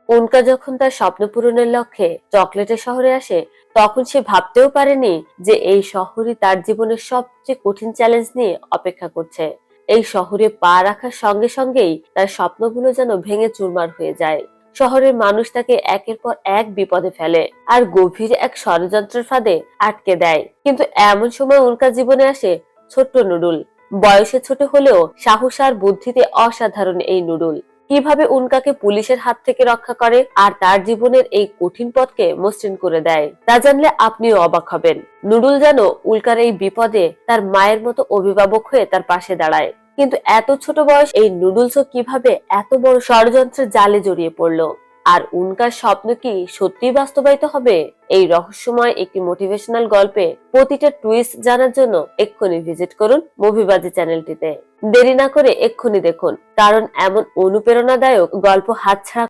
উনকা যখন তার স্বপ্ন পূরণের লক্ষ্যে চকলেটের শহরে আসে, তখন সে ভাবতেও পারেনি যে এই শহরই তার জীবনের সবচেয়ে কঠিন চ্যালেঞ্জ নিয়ে অপেক্ষা করছে। এই শহরে পা রাখার সঙ্গে সঙ্গেই তার স্বপ্নগুলো যেন ভেঙে চুরমার হয়ে যায়। শহরের মানুষ তাকে একের পর এক বিপদে ফেলে আর গভীর এক ষড়যন্ত্রের ফাঁদে আটকে দেয়। কিন্তু এমন সময় উনকার জীবনে আসে ছোট্ট নুডুল। বয়সে ছোট হলেও সাহস আর বুদ্ধিতে অসাধারণ এই নুডুল কিভাবে উনকাকে পুলিশের হাত থেকে রক্ষা করে আর তার জীবনের এই কঠিন পথকে মসৃণ করে দেয়, তা জানলে আপনিও অবাক হবেন। নুডুল যেন উল্কার এই বিপদে তার মায়ের মতো অভিভাবক হয়ে তার পাশে দাঁড়ায়। কিন্তু এত ছোট বয়স এই নুডলসও কিভাবে এত বড় ষড়যন্ত্রের জালে জড়িয়ে পড়লো, আর উনকার স্বপ্ন কি সত্যিই বাস্তবায়িত হবে? এই রহস্যময় একটি মোটিভেশনাল গল্পে প্রতিটা টুইস্ট জানার জন্য এক্ষুনি ভিজিট করুন মুভিবাজি চ্যানেলটিতে। দেরি না করে এক্ষুনি দেখুন, কারণ এমন অনুপ্রেরণাদায়ক গল্প হাতছাড়া